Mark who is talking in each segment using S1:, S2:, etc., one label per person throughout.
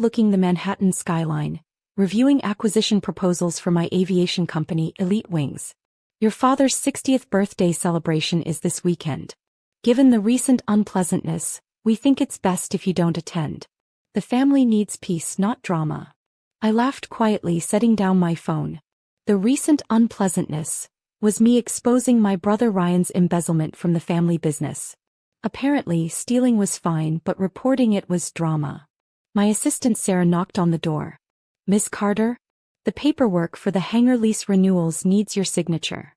S1: looking the Manhattan skyline, reviewing acquisition proposals for my aviation company, Elite Wings. Your father's 60th birthday celebration is this weekend. Given the recent unpleasantness, we think it's best if you don't attend. The family needs peace, not drama. I laughed quietly, setting down my phone. The recent unpleasantness was me exposing my brother Ryan's embezzlement from the family business. Apparently, stealing was fine, but reporting it was drama. My assistant Sarah knocked on the door. Miss Carter? The paperwork for the hangar lease renewals needs your signature.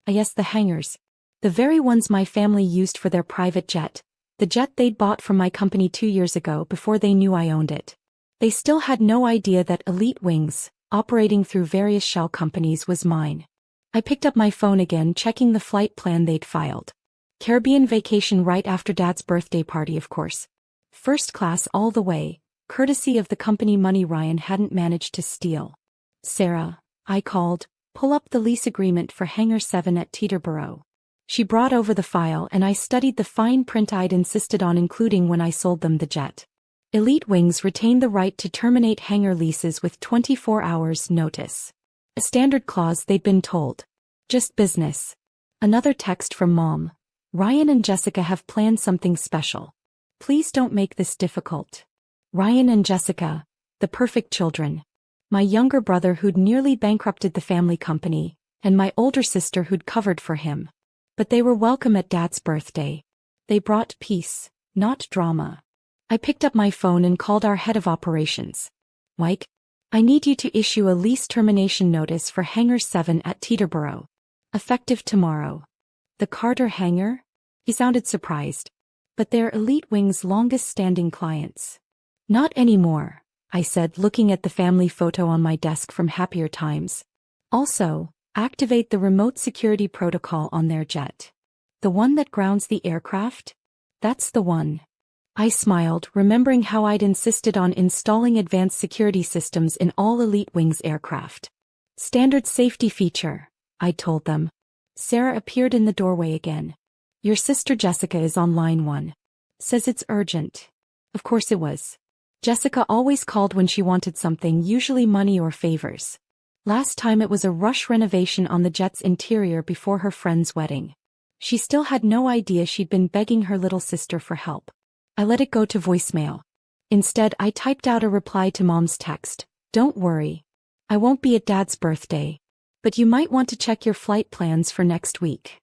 S1: Yes, the hangars. The very ones my family used for their private jet. The jet they'd bought from my company 2 years ago before they knew I owned it. They still had no idea that Elite Wings, operating through various shell companies, was mine. I picked up my phone again, checking the flight plan they'd filed. Caribbean vacation right after Dad's birthday party, of course. First class all the way, courtesy of the company money Ryan hadn't managed to steal. Sarah, I called, pull up the lease agreement for Hangar 7 at Teterboro. She brought over the file and I studied the fine print I'd insisted on including when I sold them the jet. Elite Wings retained the right to terminate hangar leases with 24 hours notice. A standard clause, they'd been told. Just business. Another text from Mom. Ryan and Jessica have planned something special. Please don't make this difficult. Ryan and Jessica, the perfect children. My younger brother who'd nearly bankrupted the family company, and my older sister who'd covered for him. But they were welcome at Dad's birthday. They brought peace, not drama. I picked up my phone and called our head of operations. Mike, I need you to issue a lease termination notice for Hangar 7 at Teterboro. Effective tomorrow. The Carter hangar? He sounded surprised. But they're Elite Wings' longest-standing clients. Not anymore, I said, looking at the family photo on my desk from happier times. Also, activate the remote security protocol on their jet. The one that grounds the aircraft? That's the one. I smiled, remembering how I'd insisted on installing advanced security systems in all Elite Wings aircraft. Standard safety feature, I told them. Sarah appeared in the doorway again. Your sister Jessica is on line 1. Says it's urgent. Of course it was. Jessica always called when she wanted something, usually money or favors. Last time it was a rush renovation on the jet's interior before her friend's wedding. She still had no idea she'd been begging her little sister for help. I let it go to voicemail. Instead, I typed out a reply to Mom's text. Don't worry. I won't be at Dad's birthday. But you might want to check your flight plans for next week.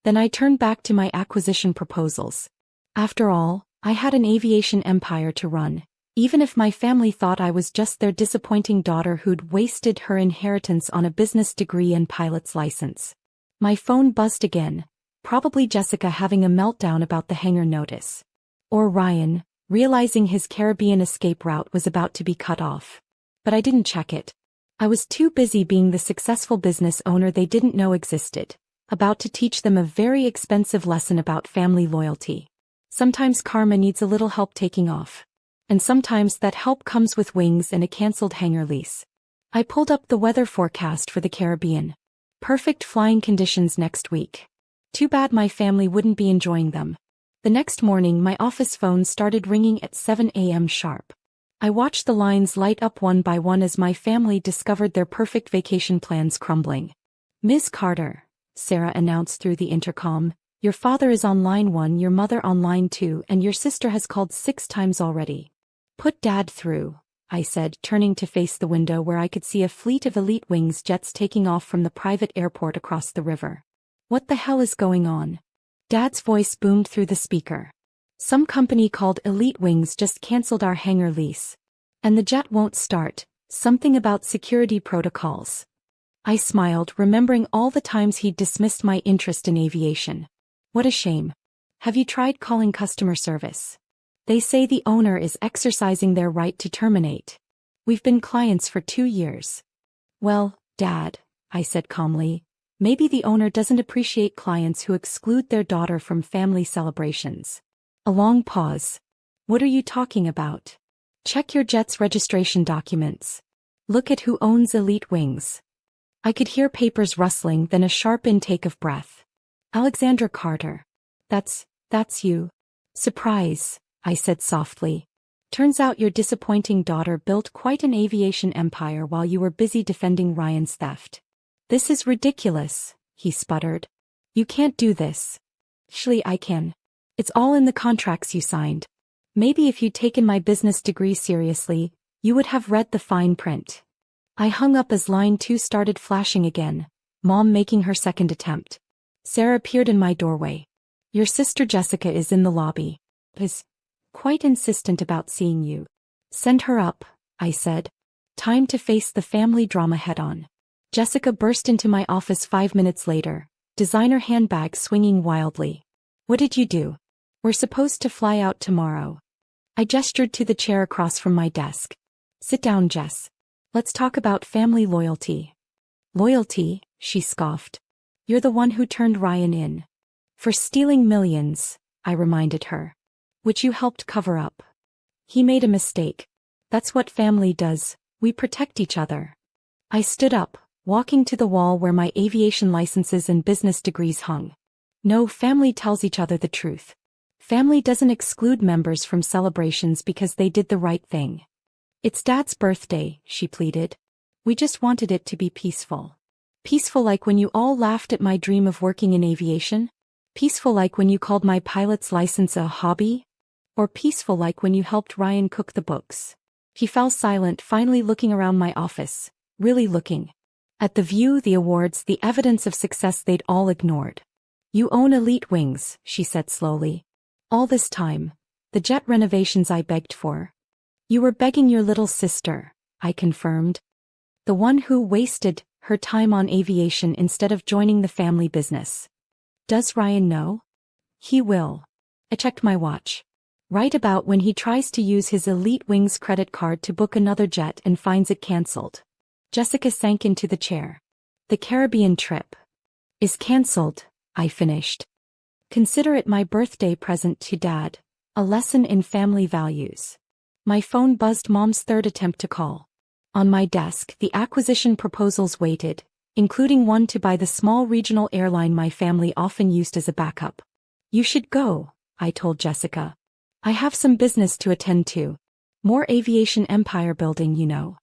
S1: Then I turned back to my acquisition proposals. After all, I had an aviation empire to run. Even if my family thought I was just their disappointing daughter who'd wasted her inheritance on a business degree and pilot's license. My phone buzzed again, probably Jessica having a meltdown about the hangar notice. Or Ryan, realizing his Caribbean escape route was about to be cut off. But I didn't check it. I was too busy being the successful business owner they didn't know existed, about to teach them a very expensive lesson about family loyalty. Sometimes karma needs a little help taking off. And sometimes that help comes with wings and a cancelled hangar lease. I pulled up the weather forecast for the Caribbean. Perfect flying conditions next week. Too bad my family wouldn't be enjoying them. The next morning my office phone started ringing at 7 a.m. sharp. I watched the lines light up one by one as my family discovered their perfect vacation plans crumbling. Ms. Carter, Sarah announced through the intercom, your father is on line 1, your mother on line 2, and your sister has called 6 times already. Put Dad through, I said, turning to face the window where I could see a fleet of Elite Wings jets taking off from the private airport across the river. What the hell is going on? Dad's voice boomed through the speaker. Some company called Elite Wings just canceled our hangar lease. And the jet won't start, something about security protocols. I smiled, remembering all the times he'd dismissed my interest in aviation. What a shame. Have you tried calling customer service? They say the owner is exercising their right to terminate. We've been clients for 2 years. Well, Dad, I said calmly, maybe the owner doesn't appreciate clients who exclude their daughter from family celebrations. A long pause. What are you talking about? Check your jet's registration documents. Look at who owns Elite Wings. I could hear papers rustling, then a sharp intake of breath. Alexandra Carter. That's you. Surprise, I said softly. Turns out your disappointing daughter built quite an aviation empire while you were busy defending Ryan's theft. This is ridiculous, he sputtered. You can't do this. Actually, I can. It's all in the contracts you signed. Maybe if you'd taken my business degree seriously, you would have read the fine print. I hung up as line 2 started flashing again, Mom making her second attempt. Sarah appeared in my doorway. Your sister Jessica is in the lobby. Is quite insistent about seeing you. Send her up, I said. Time to face the family drama head-on. Jessica burst into my office 5 minutes later, designer handbag swinging wildly. What did you do? We're supposed to fly out tomorrow. I gestured to the chair across from my desk. Sit down, Jess. Let's talk about family loyalty. Loyalty, she scoffed. You're the one who turned Ryan in. For stealing millions, I reminded her. Which you helped cover up. He made a mistake. That's what family does, we protect each other. I stood up, walking to the wall where my aviation licenses and business degrees hung. No, family tells each other the truth. Family doesn't exclude members from celebrations because they did the right thing. It's Dad's birthday, she pleaded. We just wanted it to be peaceful. Peaceful like when you all laughed at my dream of working in aviation? Peaceful like when you called my pilot's license a hobby? Or peaceful like when you helped Ryan cook the books? He fell silent, finally looking around my office, really looking. At the view, the awards, the evidence of success they'd all ignored. You own Elite Wings, she said slowly. All this time, the jet renovations I begged for. You were begging your little sister, I confirmed. The one who wasted her time on aviation instead of joining the family business. Does Ryan know? He will. I checked my watch. Right about when he tries to use his Elite Wings credit card to book another jet and finds it cancelled. Jessica sank into the chair. The Caribbean trip is cancelled, I finished. Consider it my birthday present to Dad, a lesson in family values. My phone buzzed. Mom's third attempt to call. On my desk, the acquisition proposals waited, including one to buy the small regional airline my family often used as a backup. You should go, I told Jessica. I have some business to attend to. More aviation empire building, you know.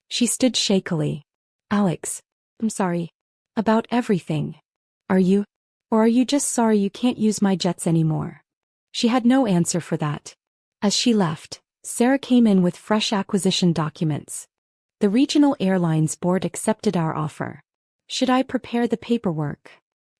S1: She stood shakily. Alex, I'm sorry. About everything. Are you? Or are you just sorry you can't use my jets anymore? She had no answer for that. As she left, Sarah came in with fresh acquisition documents. The regional airlines board accepted our offer. Should I prepare the paperwork?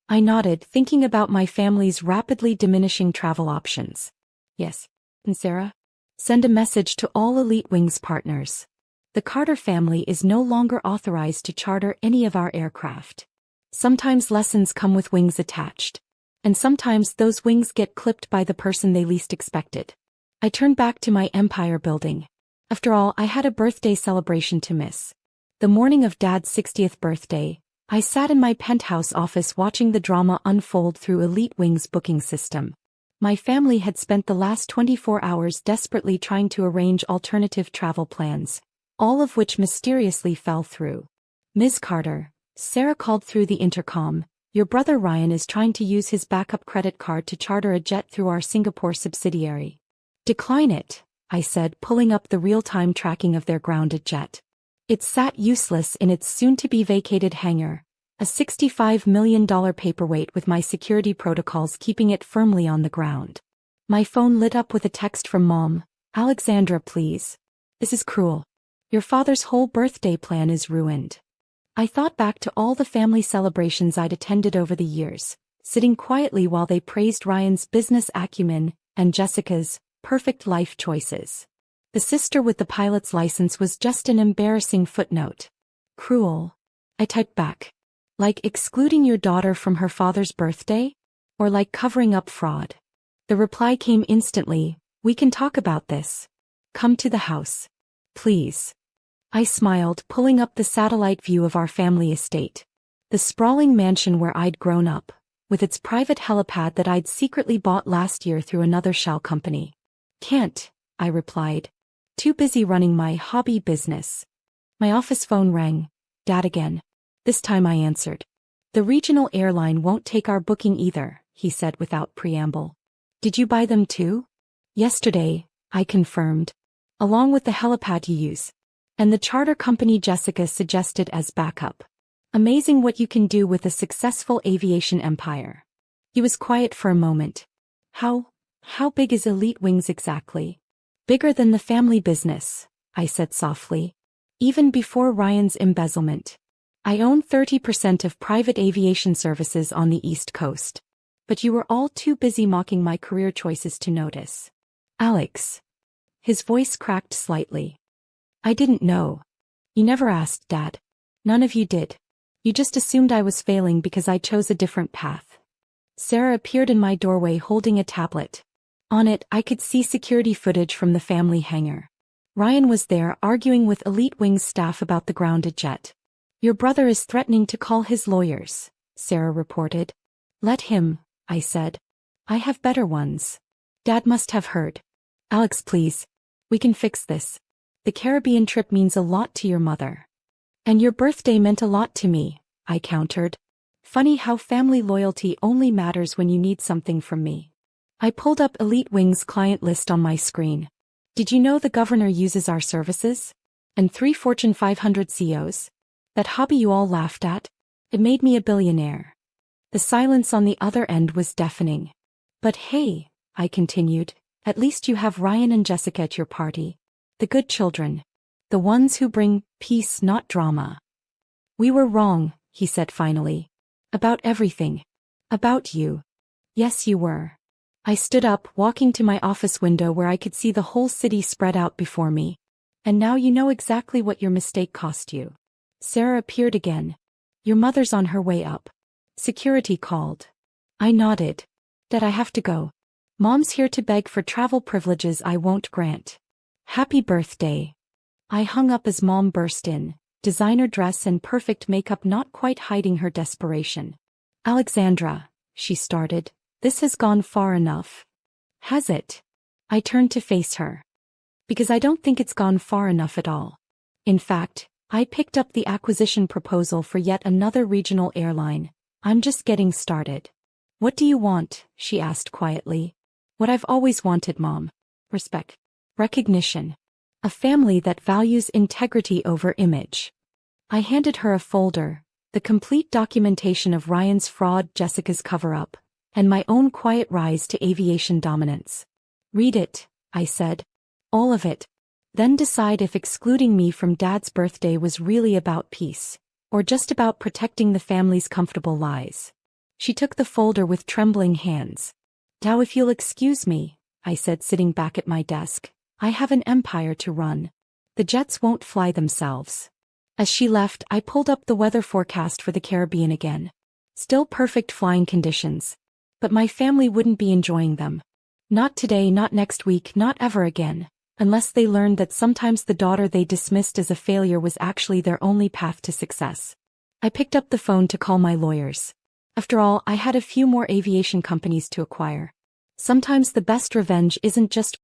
S1: I nodded, thinking about my family's rapidly diminishing travel options. Yes. And Sarah? Send a message to all Elite Wings partners. The Carter family is no longer authorized to charter any of our aircraft. Sometimes lessons come with wings attached. And sometimes those wings get clipped by the person they least expected. I turned back to my empire building. After all, I had a birthday celebration to miss. The morning of Dad's 60th birthday, I sat in my penthouse office watching the drama unfold through Elite Wings' booking system. My family had spent the last 24 hours desperately trying to arrange alternative travel plans, all of which mysteriously fell through. Ms. Carter, Sarah called through the intercom, your brother Ryan is trying to use his backup credit card to charter a jet through our Singapore subsidiary. Decline it, I said, pulling up the real-time tracking of their grounded jet. It sat useless in its soon-to-be-vacated hangar, a $65 million paperweight with my security protocols keeping it firmly on the ground. My phone lit up with a text from Mom. Alexandra, please. This is cruel. Your father's whole birthday plan is ruined. I thought back to all the family celebrations I'd attended over the years, sitting quietly while they praised Ryan's business acumen and Jessica's perfect life choices. The sister with the pilot's license was just an embarrassing footnote. Cruel. I typed back. Like excluding your daughter from her father's birthday? Or like covering up fraud? The reply came instantly. We can talk about this. Come to the house. Please. I smiled, pulling up the satellite view of our family estate. The sprawling mansion where I'd grown up, with its private helipad that I'd secretly bought last year through another shell company. Can't, I replied. Too busy running my hobby business. My office phone rang. Dad again. This time I answered. The regional airline won't take our booking either, he said without preamble. Did you buy them too? Yesterday, I confirmed. along with the helipad you use. And the charter company Jessica suggested as backup. Amazing what you can do with a successful aviation empire. He was quiet for a moment. How big is Elite Wings exactly? Bigger than the family business, I said softly. Even before Ryan's embezzlement. I own 30% of private aviation services on the East Coast. But you were all too busy mocking my career choices to notice. Alex. His voice cracked slightly. I didn't know. You never asked, Dad. None of you did. You just assumed I was failing because I chose a different path. Sarah appeared in my doorway holding a tablet. On it, I could see security footage from the family hangar. Ryan was there arguing with Elite Wings staff about the grounded jet. Your brother is threatening to call his lawyers, Sarah reported. Let him, I said. I have better ones. Dad must have heard. Alex, please. We can fix this. The Caribbean trip means a lot to your mother. And your birthday meant a lot to me, I countered. Funny how family loyalty only matters when you need something from me. I pulled up Elite Wings' client list on my screen. Did you know the governor uses our services? And 3 Fortune 500 CEOs? That hobby you all laughed at? It made me a billionaire. The silence on the other end was deafening. But hey, I continued, at least you have Ryan and Jessica at your party. The good children. The ones who bring peace, not drama. We were wrong, he said finally. About everything. About you. Yes, you were. I stood up, walking to my office window where I could see the whole city spread out before me. And now you know exactly what your mistake cost you. Sarah appeared again. Your mother's on her way up. Security called. I nodded. Dad, I have to go. Mom's here to beg for travel privileges I won't grant. Happy birthday. I hung up as Mom burst in, designer dress and perfect makeup not quite hiding her desperation. Alexandra, she started. This has gone far enough. Has it? I turned to face her. Because I don't think it's gone far enough at all. In fact, I picked up the acquisition proposal for yet another regional airline. I'm just getting started. What do you want? She asked quietly. What I've always wanted, Mom. Respect. Recognition. A family that values integrity over image. I handed her a folder, the complete documentation of Ryan's fraud, Jessica's cover-up, and my own quiet rise to aviation dominance. Read it, I said. All of it. Then decide if excluding me from Dad's birthday was really about peace, or just about protecting the family's comfortable lies. She took the folder with trembling hands. Now if you'll excuse me, I said sitting back at my desk, I have an empire to run. The jets won't fly themselves. As she left, I pulled up the weather forecast for the Caribbean again. Still perfect flying conditions. But my family wouldn't be enjoying them. Not today, not next week, not ever again, unless they learned that sometimes the daughter they dismissed as a failure was actually their only path to success. I picked up the phone to call my lawyers. After all, I had a few more aviation companies to acquire. Sometimes the best revenge isn't just